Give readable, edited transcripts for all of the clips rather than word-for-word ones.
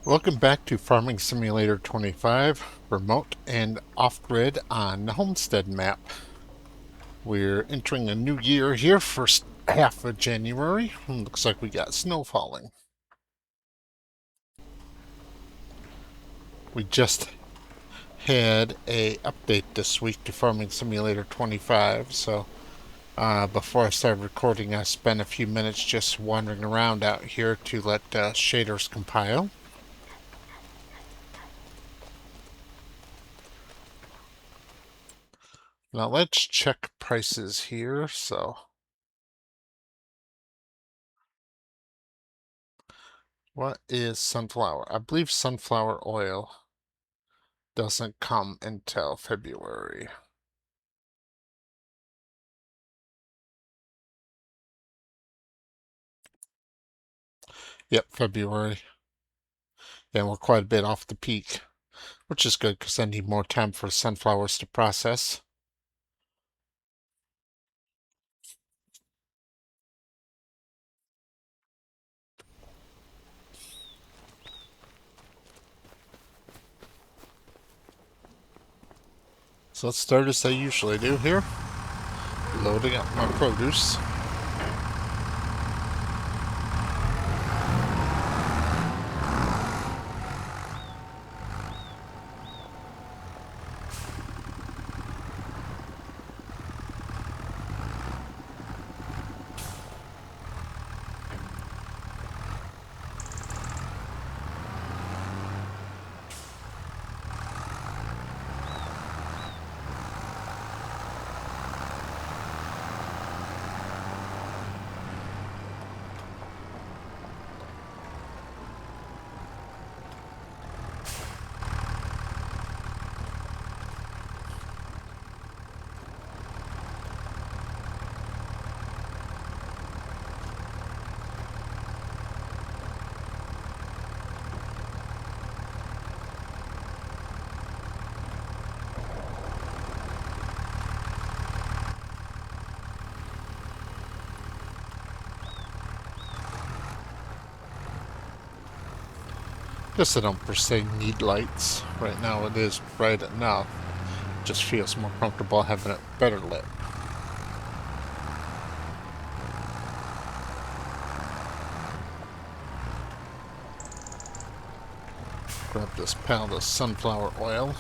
Welcome back to Farming Simulator 25, remote and off-grid on the homestead map. We're entering a new year here, first half of January. Looks like we got snow falling. We just had a update this week to Farming Simulator 25, so before I started recording I spent a few minutes just wandering around out here to let shaders compile. Now let's check prices here. What is sunflower? I believe sunflower oil doesn't come until February. Yep, February. And we're quite a bit off the peak, which is good because I need more time for sunflowers to process. So let's start as I usually do here, loading up my produce. Guess I don't per se need lights. Right now it is bright enough. Just feels more comfortable having it better lit. Grab this pound of sunflower oil.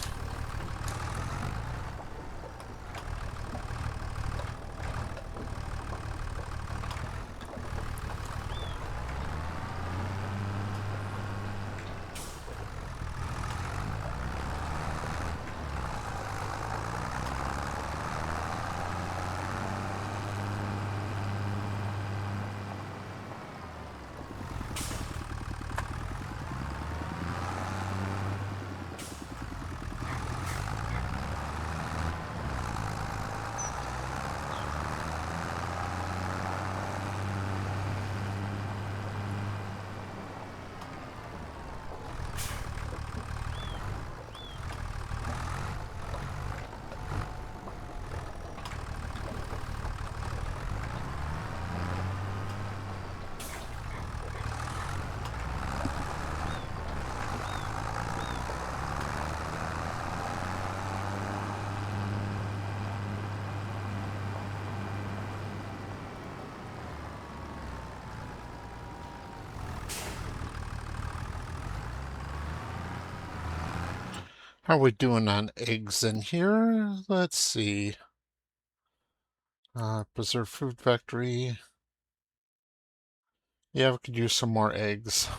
How are we doing on eggs in here? Let's see. Preserve food factory. Yeah, we could use some more eggs.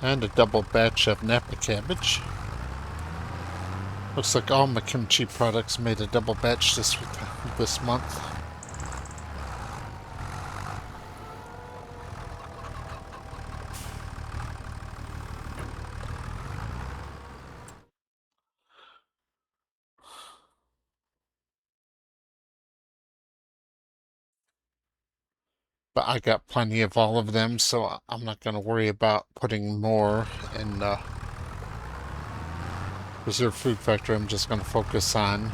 And a double batch of Napa cabbage. Looks like all my kimchi products made a double batch this month. But I got plenty of all of them, so I'm not going to worry about putting more in the reserve food factory. I'm just going to focus on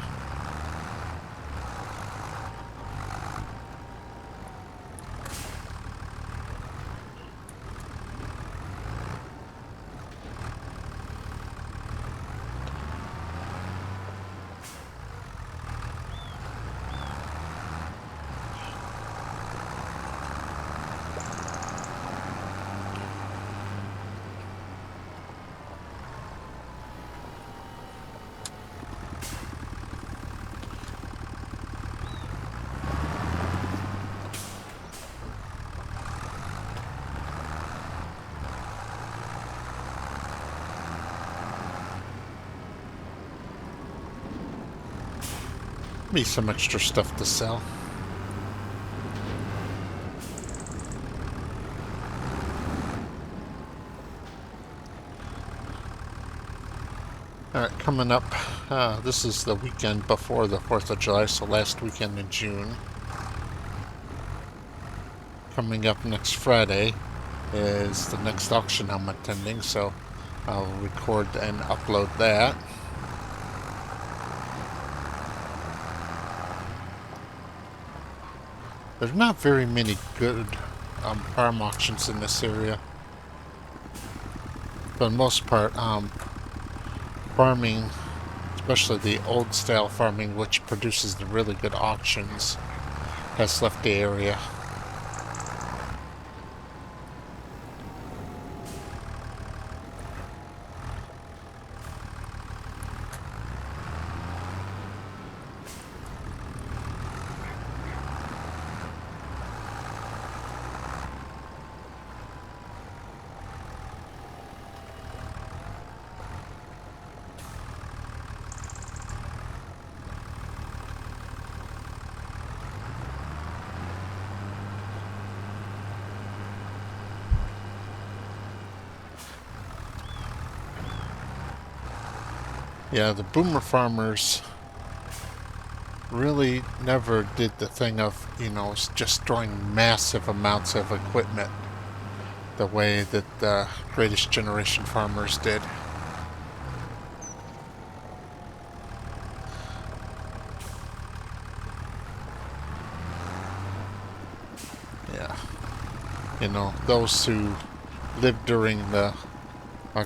me some extra stuff to sell. Alright, coming up, this is the weekend before the 4th of July, so last weekend in June. Coming up next Friday is the next auction I'm attending, so I'll record and upload that. There's not very many good farm auctions in this area. For the most part, farming, especially the old style farming, which produces the really good auctions, has left the area. Yeah, the boomer farmers really never did the thing of, just throwing massive amounts of equipment the way that the greatest generation farmers did. Yeah. Those who lived during the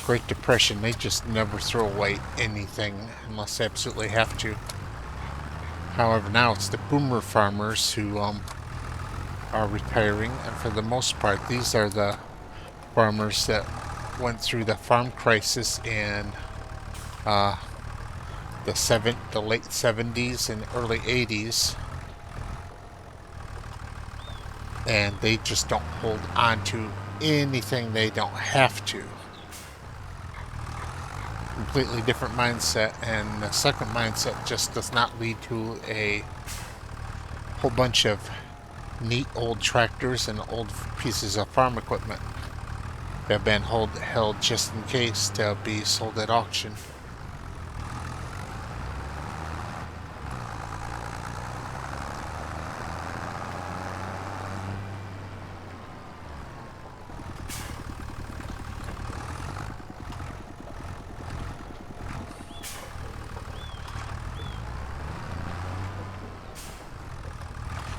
Great Depression, they just never throw away anything unless they absolutely have to. However, now it's the boomer farmers who are retiring, and for the most part, these are the farmers that went through the farm crisis in the late 70s and early 80s, and they just don't hold on to anything they don't have to. Completely different mindset, and the second mindset just does not lead to a whole bunch of neat old tractors and old pieces of farm equipment that have been held just in case to be sold at auction.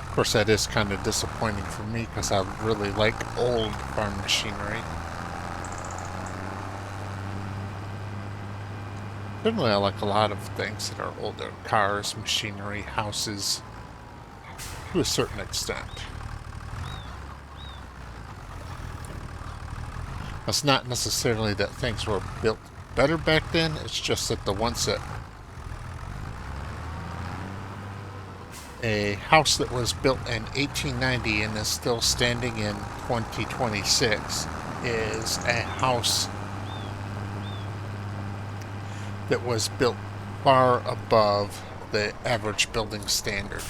Of course, that is kind of disappointing for me because I really like old farm machinery. Generally, I like a lot of things that are older. Cars, machinery, houses, to a certain extent. It's not necessarily that things were built better back then, it's just that the ones that a house that was built in 1890 and is still standing in 2026 is a house that was built far above the average building standard.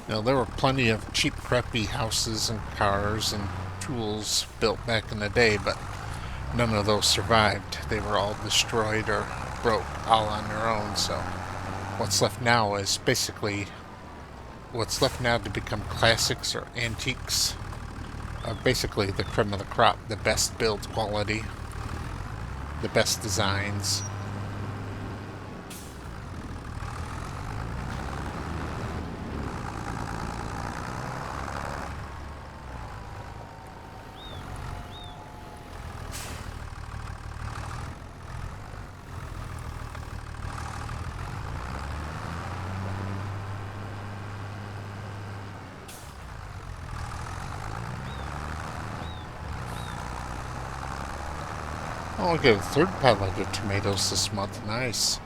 There were plenty of cheap, crappy houses and cars and tools built back in the day, but none of those survived. They were all destroyed or broke all on their own, so what's left now is basically what's left now to become classics or antiques are basically the creme of the crop, the best build quality, the best designs. Oh, I'll get a third pallet of tomatoes this month. Nice.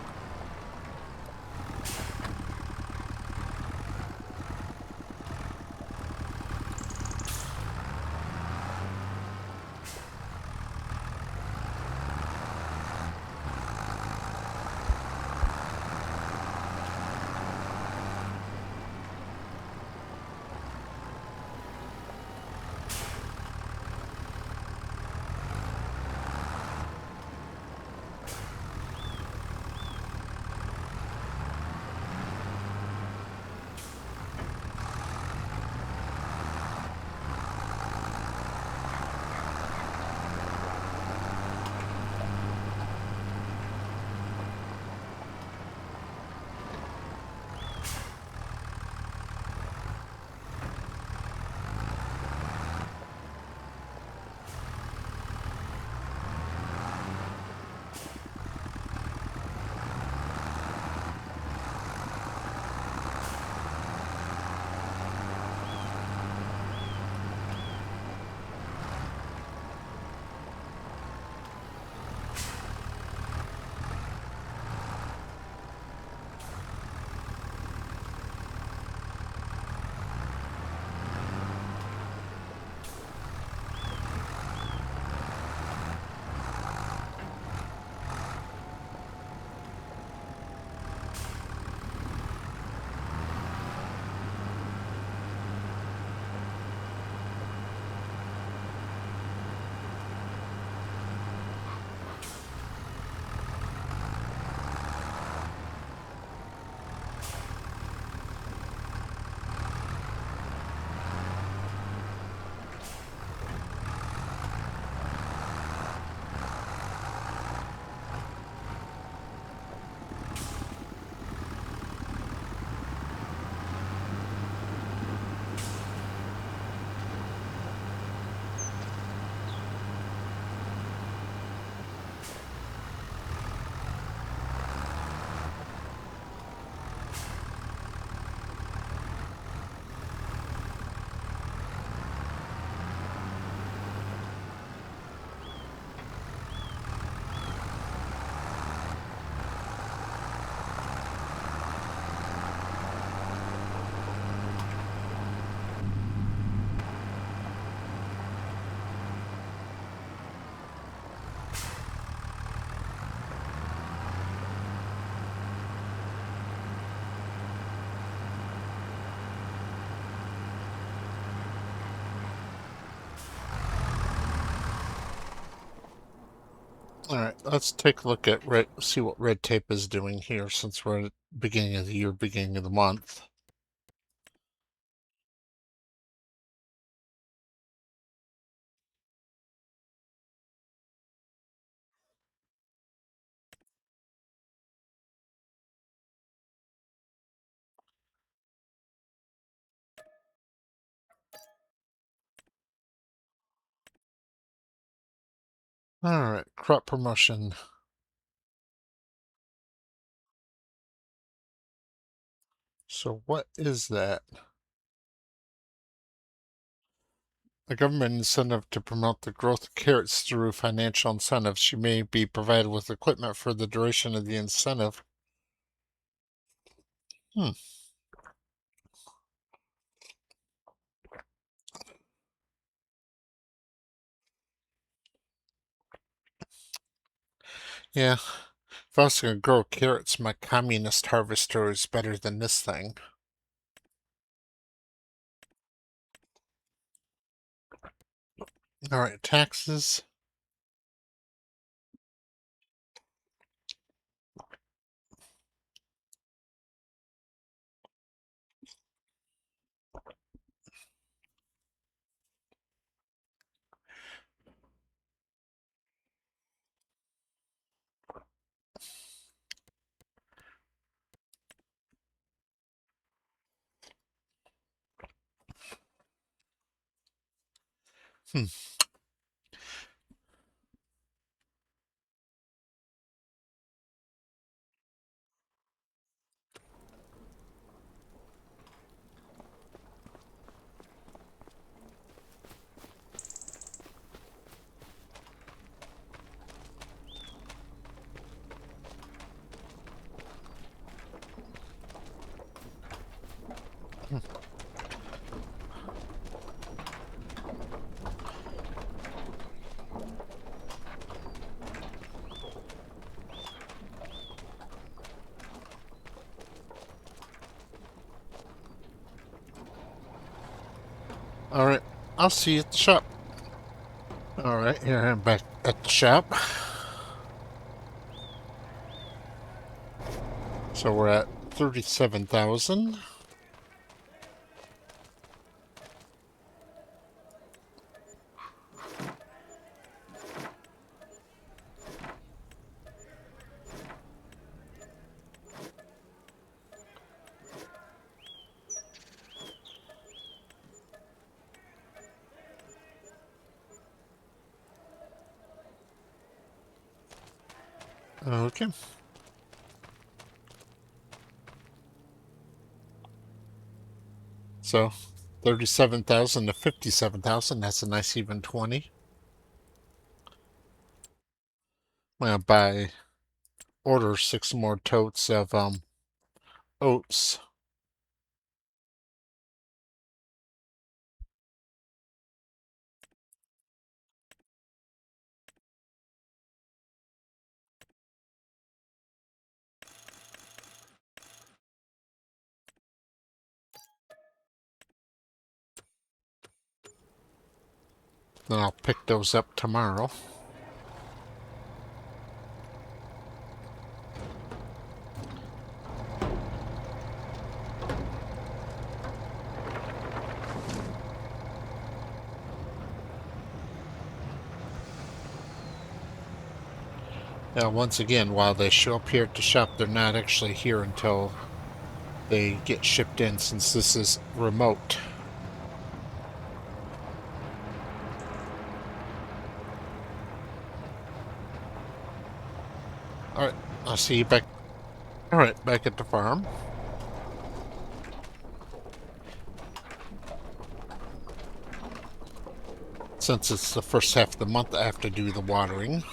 All right, let's take a look at see what red tape is doing here since we're at the beginning of the year, beginning of the month. All right, crop promotion. So what is that? A government incentive to promote the growth of carrots through financial incentives. She may be provided with equipment for the duration of the incentive. Hmm. Yeah, if I was gonna grow carrots, my communist harvester is better than this thing. All right, taxes. Hmm. All right, I'll see you at the shop. All right, here I'm back at the shop. So we're at 37,000. Okay. So 37,000 to 57,000. That's a nice even 20. I'm gonna order 6 more totes of oats. Then I'll pick those up tomorrow. Now, once again, while they show up here at the shop, they're not actually here until they get shipped in, since this is remote. All right, I'll see you back. All right, back at the farm. Since it's the first half of the month, I have to do the watering.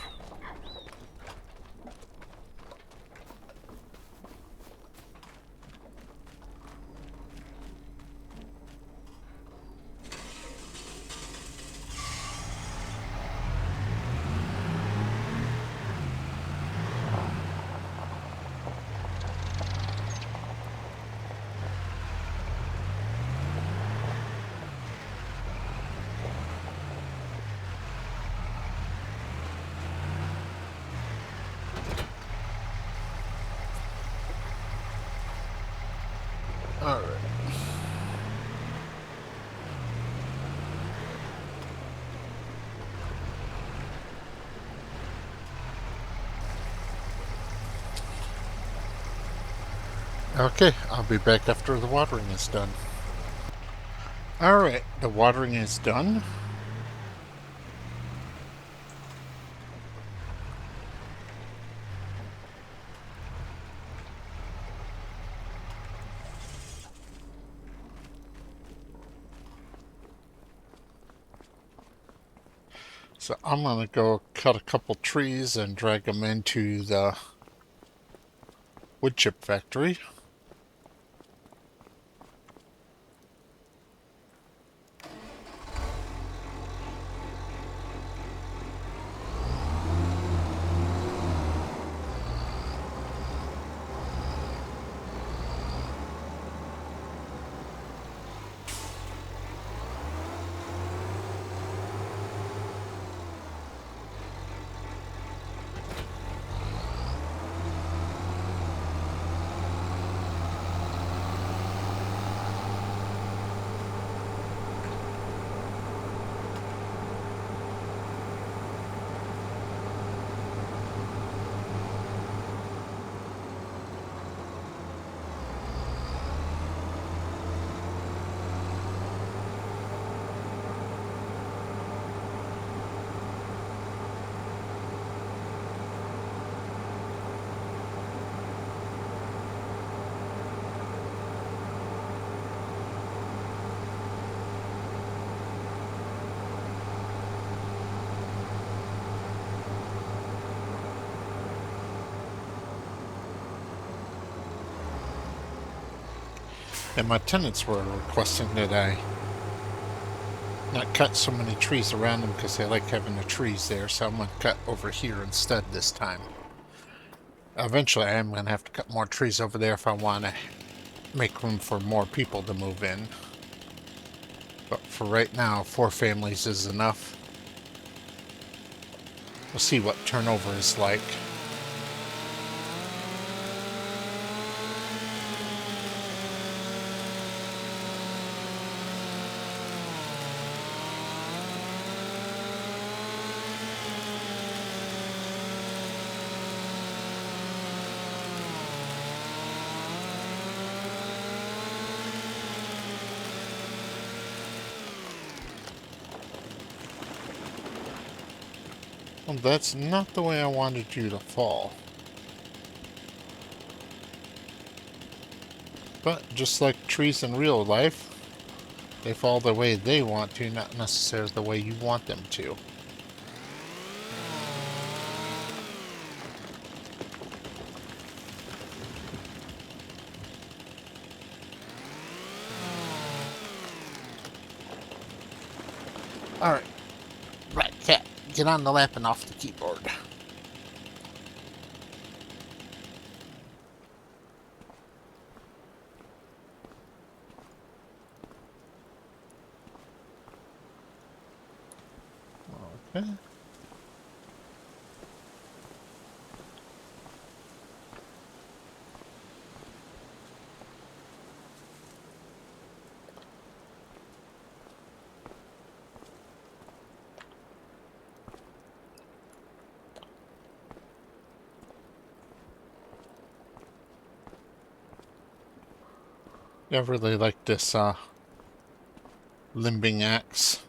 All right. Okay, I'll be back after the watering is done. All right, the watering is done. So I'm gonna go cut a couple trees and drag them into the wood chip factory. And my tenants were requesting that I not cut so many trees around them because they like having the trees there, so I'm going to cut over here instead this time. Eventually I am going to have to cut more trees over there if I want to make room for more people to move in. But for right now, 4 families is enough. We'll see what turnover is like. Well, that's not the way I wanted you to fall. But just like trees in real life, they fall the way they want to, not necessarily the way you want them to. Alright. Right, cat. Get on the lap and off the keyboard. Okay. Yeah, I really like this limbing axe.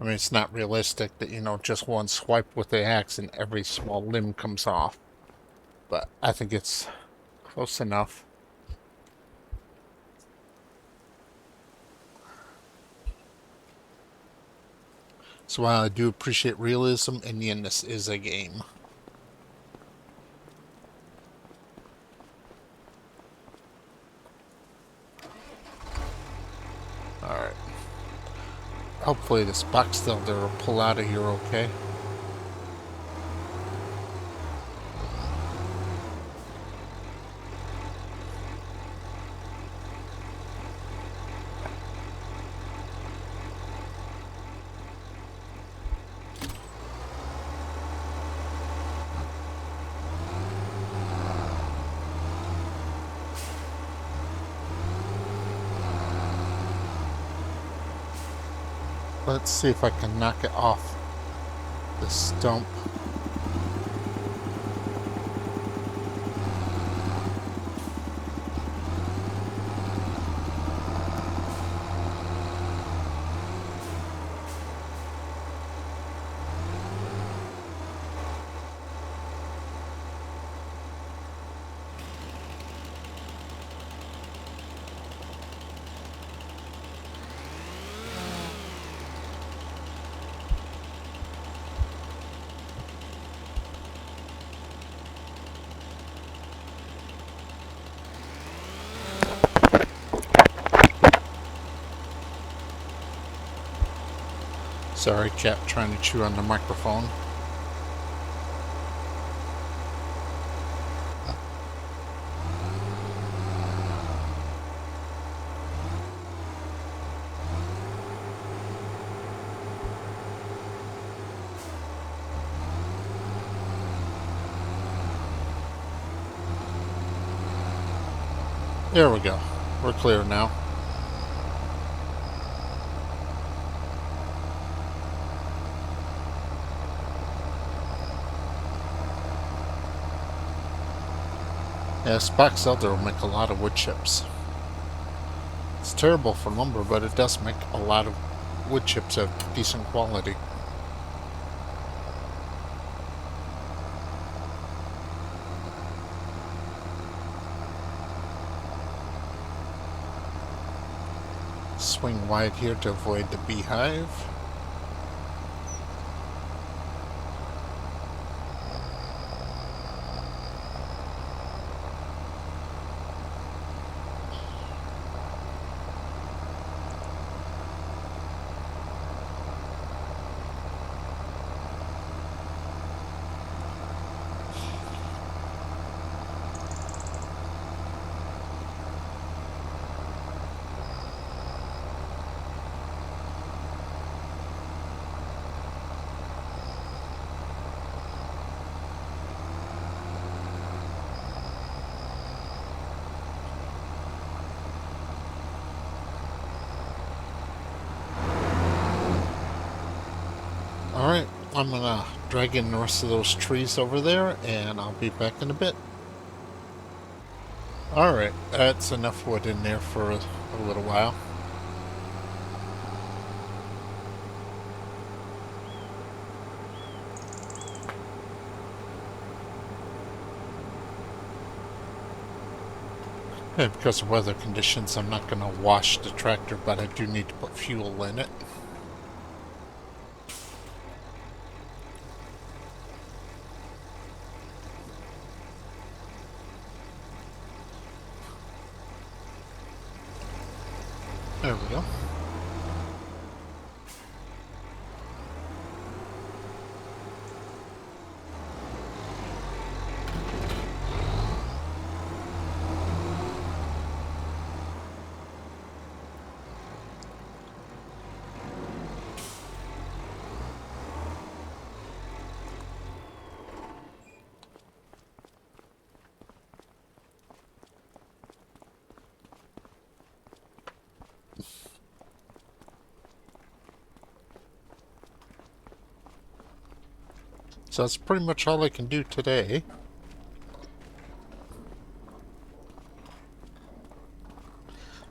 I mean, it's not realistic that, just one swipe with the axe and every small limb comes off. But I think it's close enough. So while I do appreciate realism, in the end, this is a game. Alright. Hopefully this box builder will pull out of here okay. Let's see if I can knock it off the stump. Sorry, cat trying to chew on the microphone. There we go. We're clear now. Yeah, box elder will make a lot of wood chips. It's terrible for lumber, but it does make a lot of wood chips of decent quality. Swing wide here to avoid the beehive. I'm gonna drag in the rest of those trees over there, and I'll be back in a bit. Alright, that's enough wood in there for a little while. And because of weather conditions, I'm not going to wash the tractor, but I do need to put fuel in it. There we go. So that's pretty much all I can do today.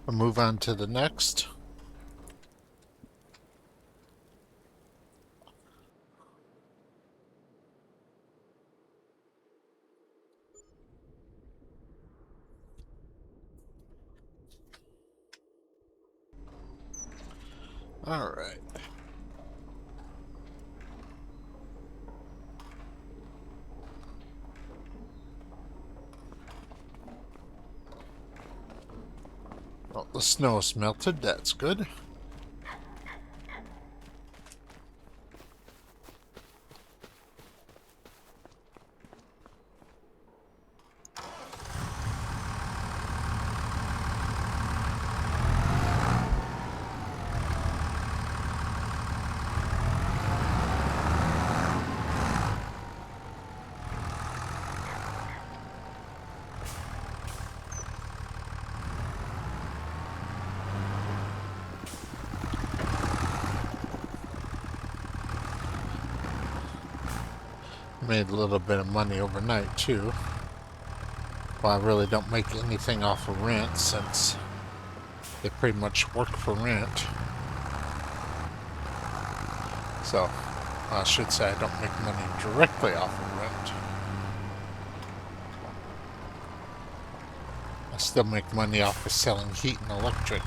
I'll move on to the next. Alright. Well, the snow's melted, that's good. Made a little bit of money overnight too. Well, I really don't make anything off of rent since they pretty much work for rent. So, I should say I don't make money directly off of rent. I still make money off of selling heat and electric.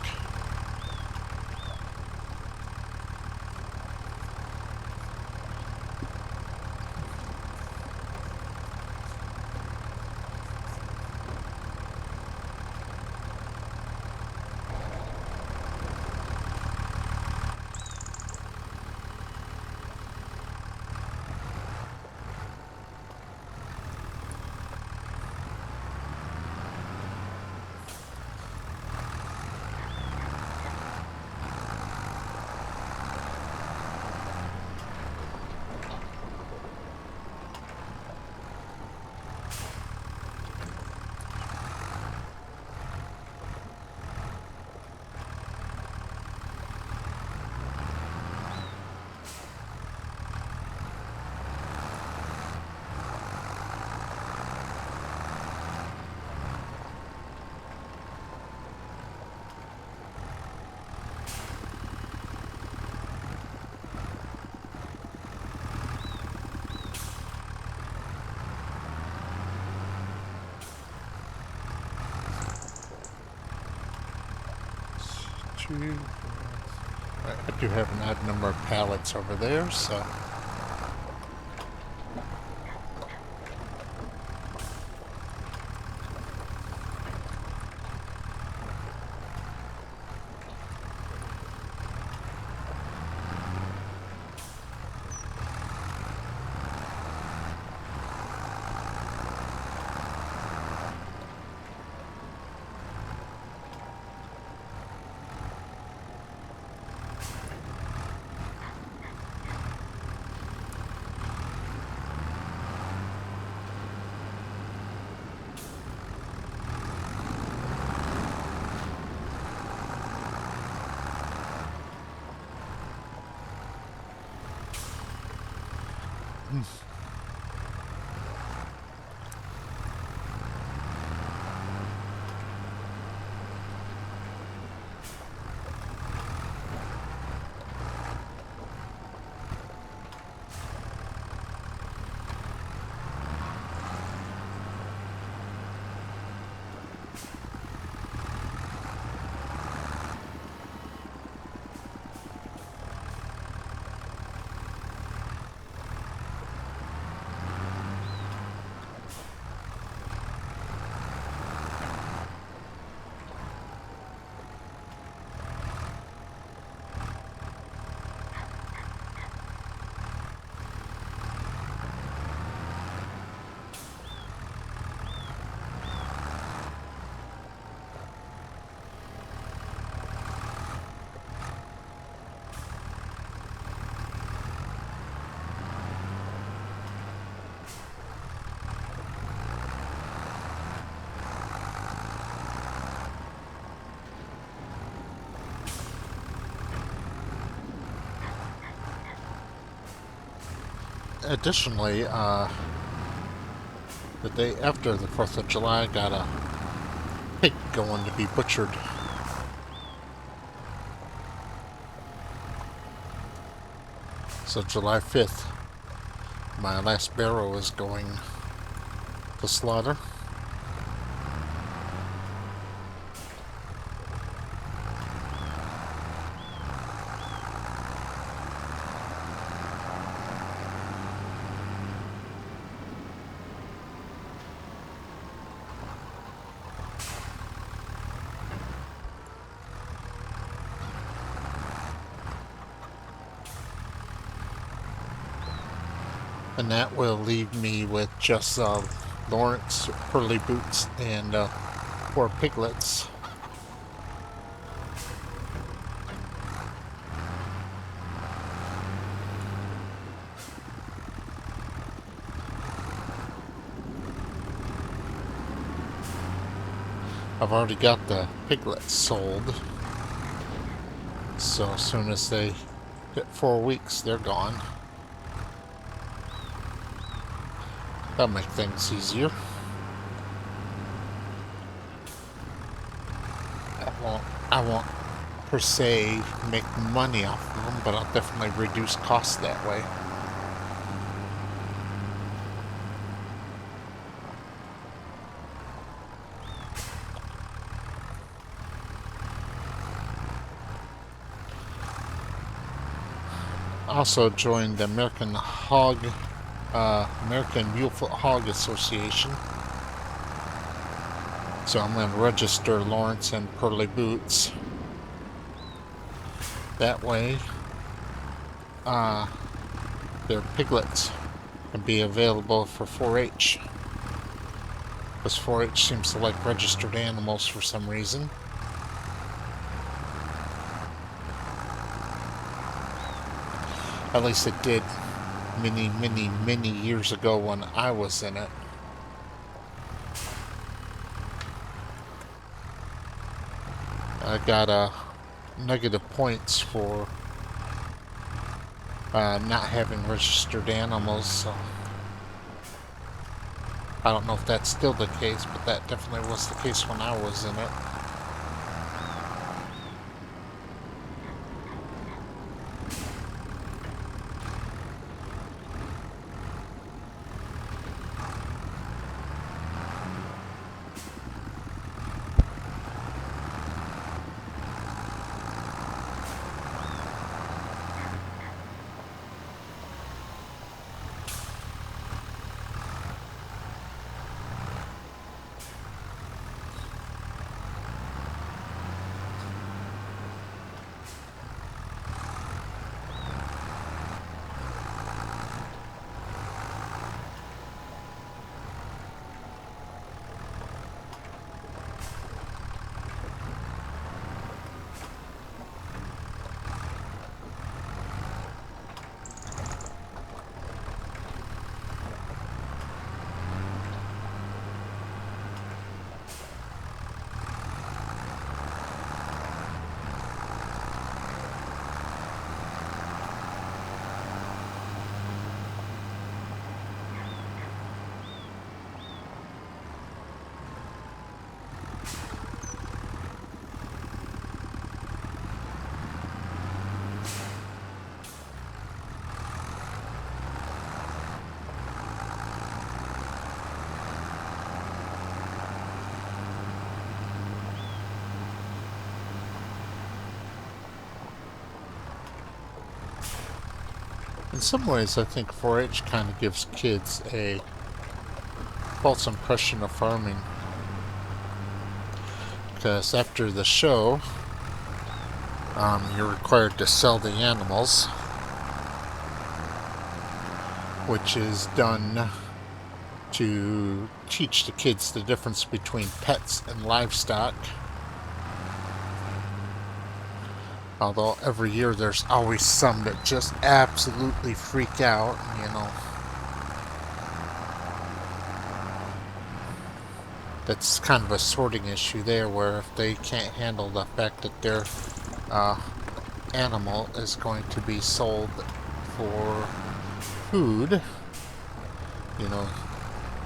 I do have an odd number of pallets over there, so Additionally, the day after the 4th of July, I got a pig going to be butchered. So July 5th, my last barrow is going to slaughter. And that will leave me with just Lawrence, Pearly Boots, and 4 piglets. I've already got the piglets sold, so as soon as they hit 4 weeks, they're gone. That'll make things easier. I won't per se make money off of them, but I'll definitely reduce costs that way. Also joined the American Mulefoot Hog Association. So I'm going to register Lawrence and Pearly Boots. That way, their piglets can be available for 4-H. Because 4-H seems to like registered animals for some reason. At least it did many years ago when I was in it. I got negative points for not having registered animals, so I don't know if that's still the case, but that definitely was the case when I was in it. some ways, I think 4-H kind of gives kids a false impression of farming. Because after the show, you're required to sell the animals, which is done to teach the kids the difference between pets and livestock. Although every year there's always some that just absolutely freak out, you know. That's kind of a sorting issue there, where if they can't handle the fact that their animal is going to be sold for food, you know,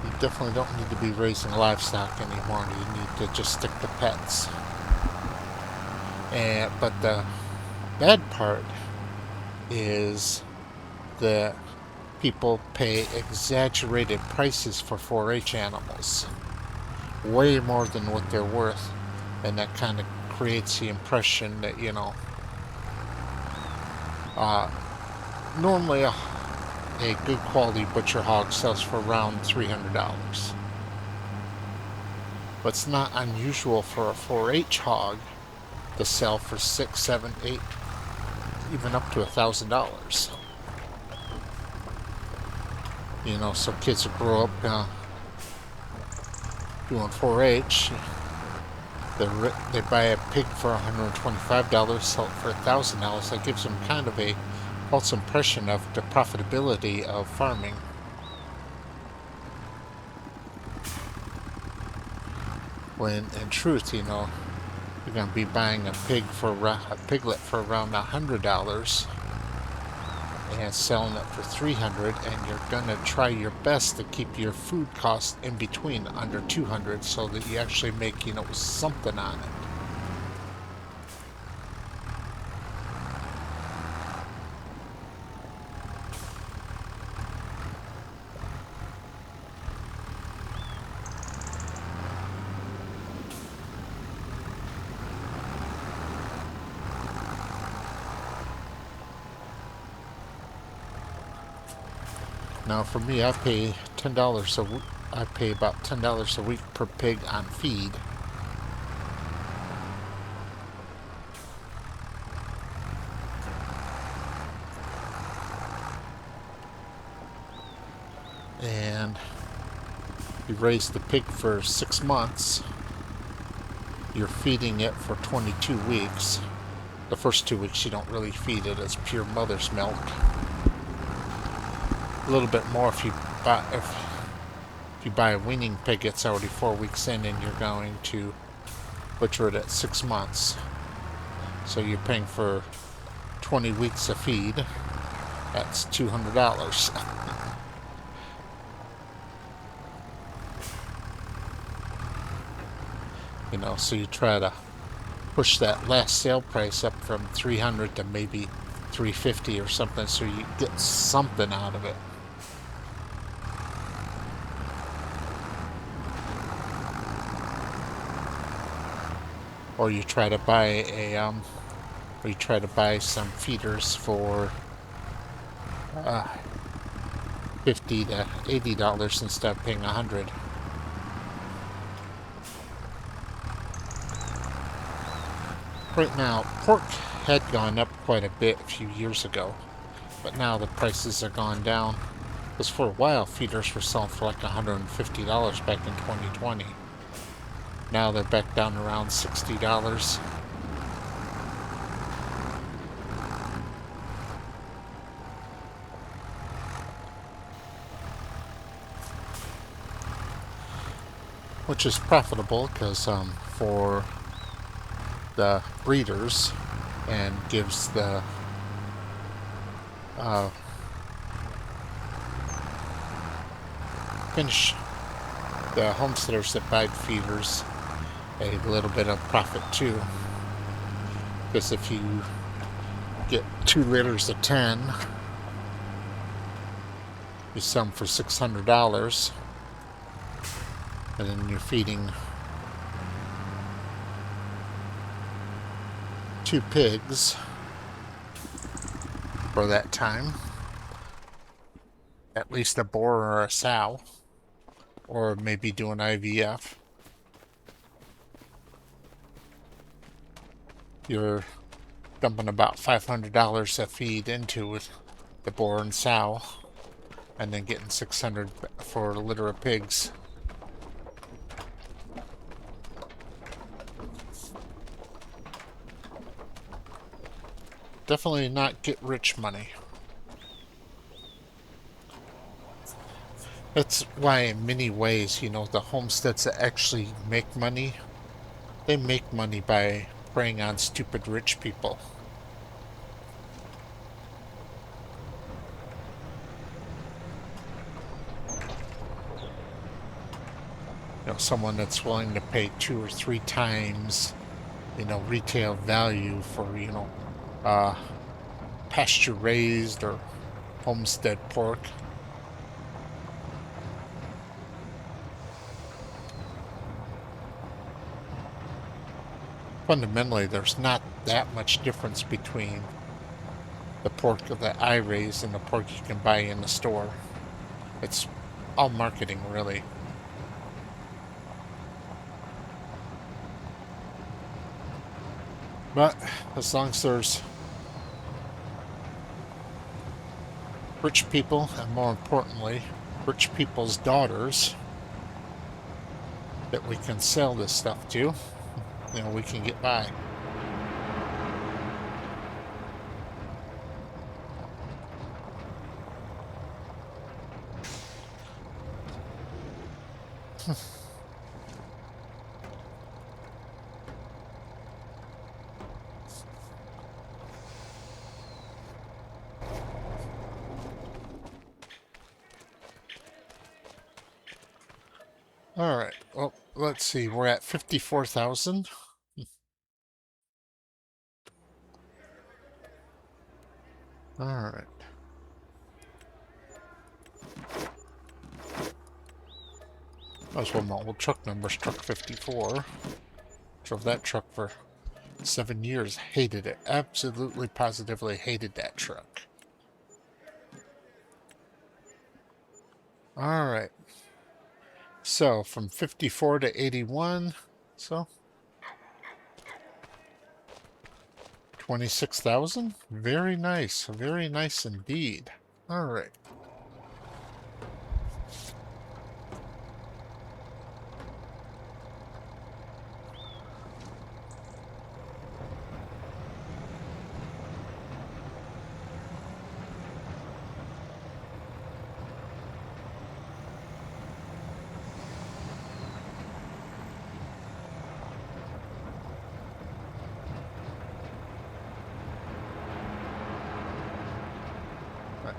you definitely don't need to be raising livestock anymore. You need to just stick to pets. But the bad part is that people pay exaggerated prices for 4-H animals, way more than what they're worth, and that kind of creates the impression that, you know, normally a good quality butcher hog sells for around $300, but it's not unusual for a 4-H hog to sell for $6, $7, $8, even up to $1,000. You know, so kids who grow up doing 4-H, they buy a pig for $125, sell it for $1,000. That gives them kind of a false impression of the profitability of farming. When in truth, you know, you're going to be buying a piglet for around $100 and selling it for $300, and you're going to try your best to keep your food costs in between under $200, so that you actually make, you know, something on it. Now, for me, I pay $10 a week. I pay about $10 a week per pig on feed. And you raise the pig for 6 months. You're feeding it for 22 weeks. The first 2 weeks you don't really feed it; it's pure mother's milk. A little bit more if you buy a weaning pig. It's already 4 weeks in, and you're going to butcher it at 6 months. So you're paying for 20 weeks of feed. That's $200. You know, so you try to push that last sale price up from $300 to maybe $350 or something, so you get something out of it. Or you try to buy some feeders for $50 to $80 instead of paying $100. Right now, pork had gone up quite a bit a few years ago, but now the prices have gone down. Because for a while, feeders were selling for like $150 back in 2020. Now they're back down around $60. Which is profitable, because for the breeders, and gives the the homesteaders that buy feeders a little bit of profit too. Because if you get 2 litters of 10, you sell them for $600, and then you're feeding 2 pigs for that time. at least a boar or a sow, or maybe do an IVF. You're dumping about $500 a feed into it, the boar and sow, and then getting 600 for a litter of pigs. Definitely not get rich money. That's why in many ways, you know, the homesteads that actually make money, they make money by preying on stupid rich people. You know, someone that's willing to pay 2 or 3 times, you know, retail value for, you know, pasture raised or homestead pork. Fundamentally, there's not that much difference between the pork that I raise and the pork you can buy in the store. It's all marketing, really. But as long as there's rich people, and more importantly, rich people's daughters that we can sell this stuff to, you know, we can get by. All right. Well, let's see. We're at 54,000. All right. That's one my old truck numbers, truck 54. Drove that truck for 7 years. Hated it. Absolutely, positively hated that truck. All right. So from 54 to 81. So 26,000. Very nice. Very nice indeed. All right.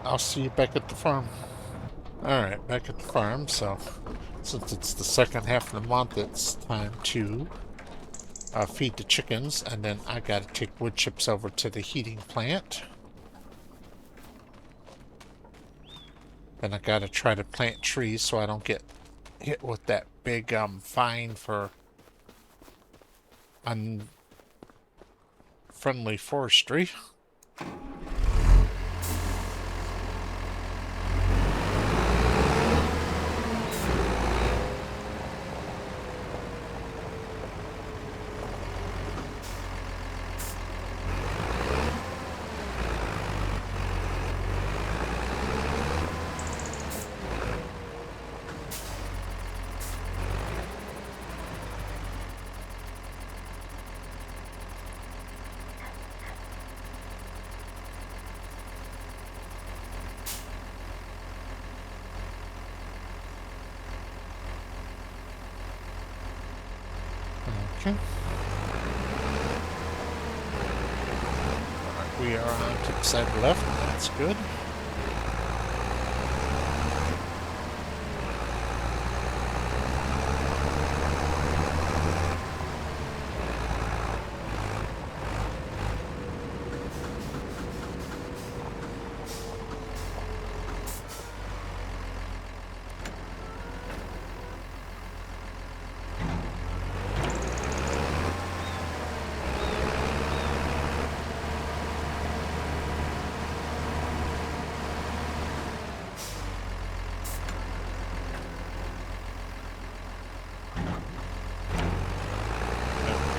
I'll see you back at the farm. Alright, back at the farm, so since it's the second half of the month, it's time to feed the chickens, and then I gotta take wood chips over to the heating plant. Then I gotta try to plant trees so I don't get hit with that big fine for unfriendly forestry. Okay. Alright, we are on to the side left. That's good.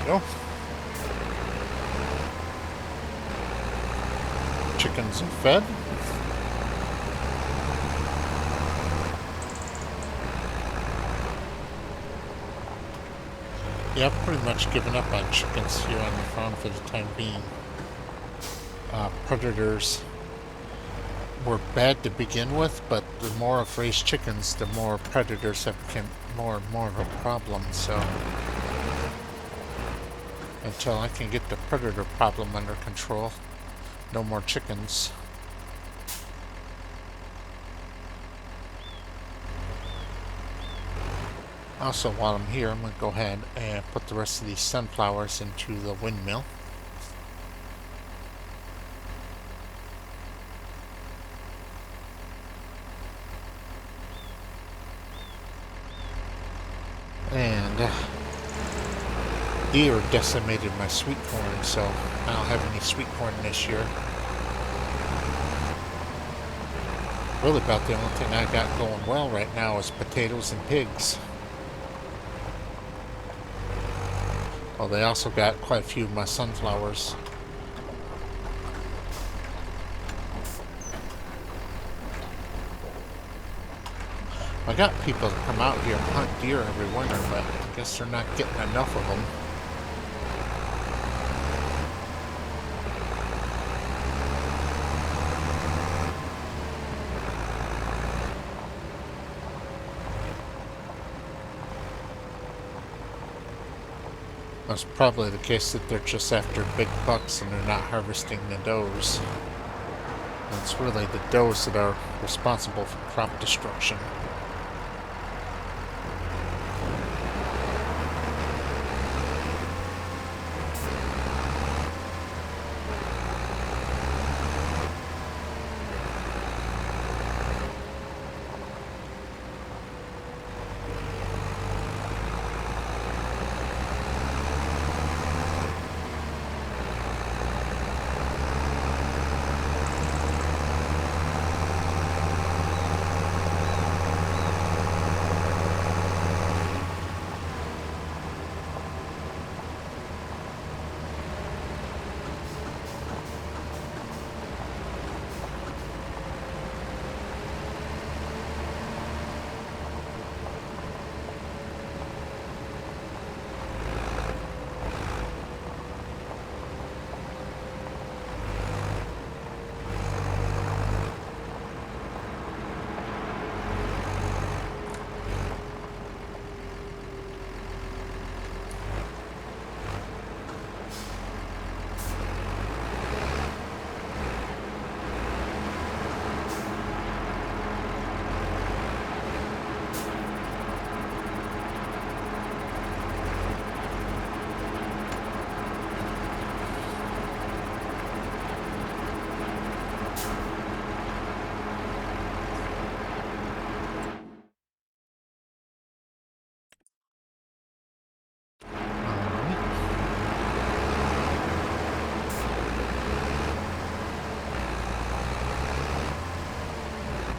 go. Chickens are fed. Yeah, I've pretty much given up on chickens here on the farm for the time being. Predators were bad to begin with, but the more I've raised chickens, the more predators have become more and more of a problem, so until I can get the predator problem under control, no more chickens. Also, while I'm here, I'm going to go ahead and put the rest of these sunflowers into the windmill. And deer decimated my sweet corn, so I don't have any sweet corn this year. Really about the only thing I got going well right now is potatoes and pigs. Well, they also got quite a few of my sunflowers. I got people that come out here and hunt deer every winter, but I guess they're not getting enough of them. That's probably the case that they're just after big bucks and they're not harvesting the does. It's really the does that are responsible for crop destruction.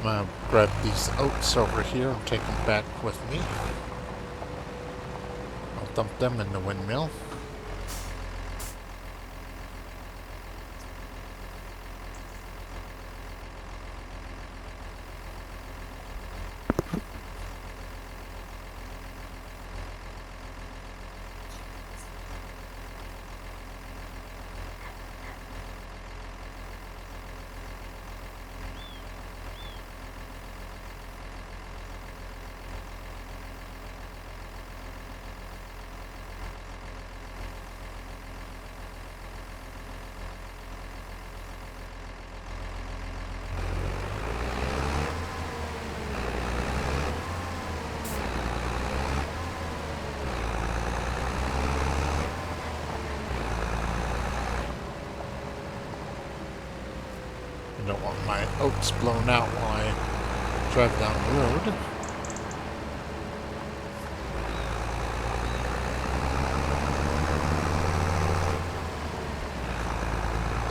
I'm gonna grab these oats over here and take them back with me. I'll dump them in the windmill. I don't want my oats blown out while I drive down the road.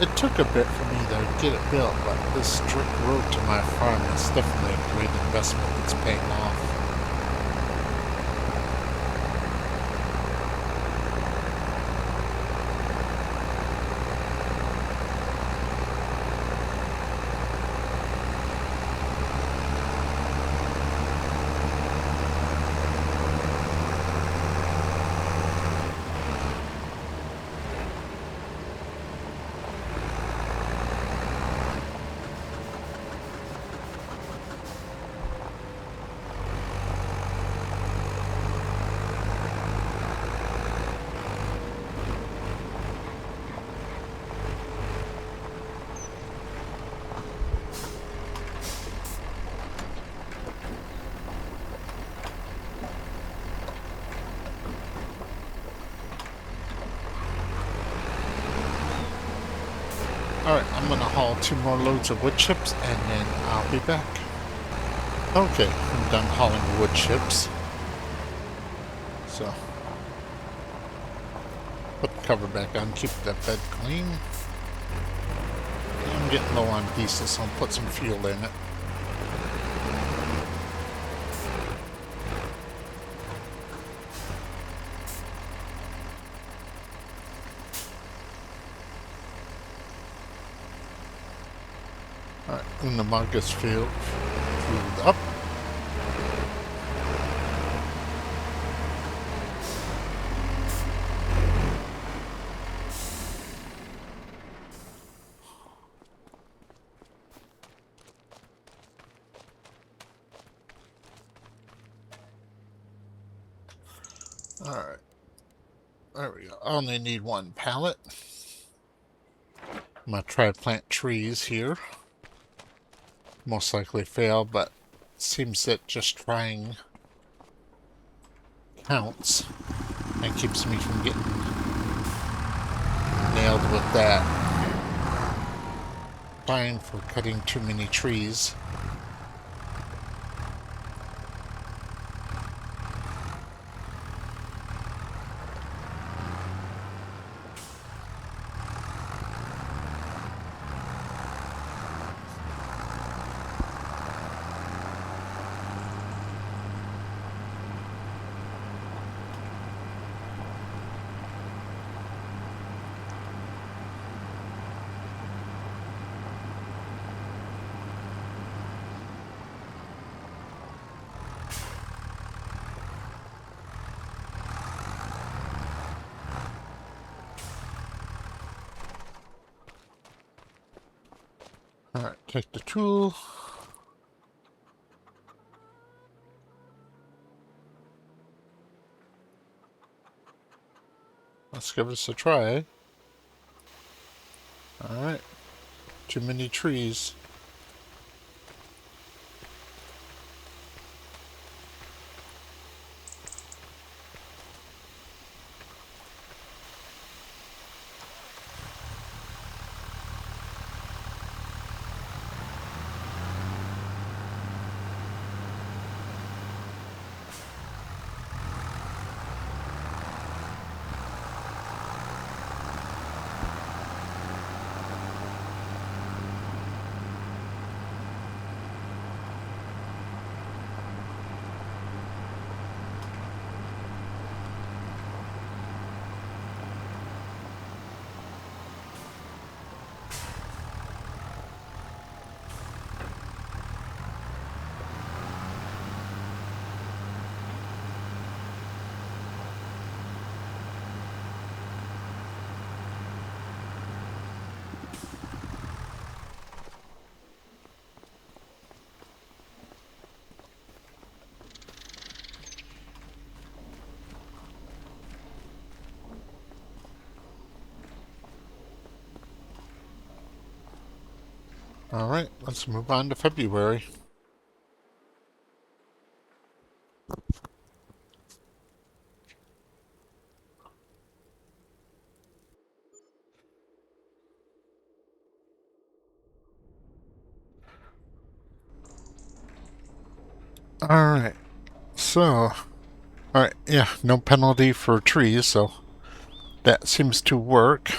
It took a bit for me to get it built, but this strict road to my farm is definitely a great investment that's paying off. Alright, I'm gonna haul 2 more loads of wood chips and then I'll be back. Okay, I'm done hauling wood chips. So, put the cover back on, keep the bed clean. I'm getting low on diesel, so I'll put some fuel in it. Alright, and the mug is fueled up. Alright, there we go. I only need 1 pallet. I'm gonna try to plant trees here. Most likely fail, but it seems that just trying counts and keeps me from getting nailed with that. Fine for cutting too many trees. Alright, take the tool. Let's give this a try. Alright, too many trees. Alright, let's move on to February. Alright, so... Alright, yeah, no penalty for trees, so that seems to work.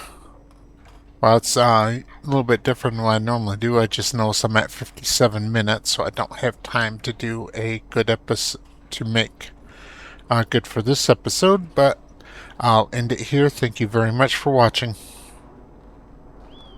Well, it's a little bit different than what I normally do. I just noticed I'm at 57 minutes, so I don't have time to do a good episode to make good for this episode, but I'll end it here. Thank you very much for watching.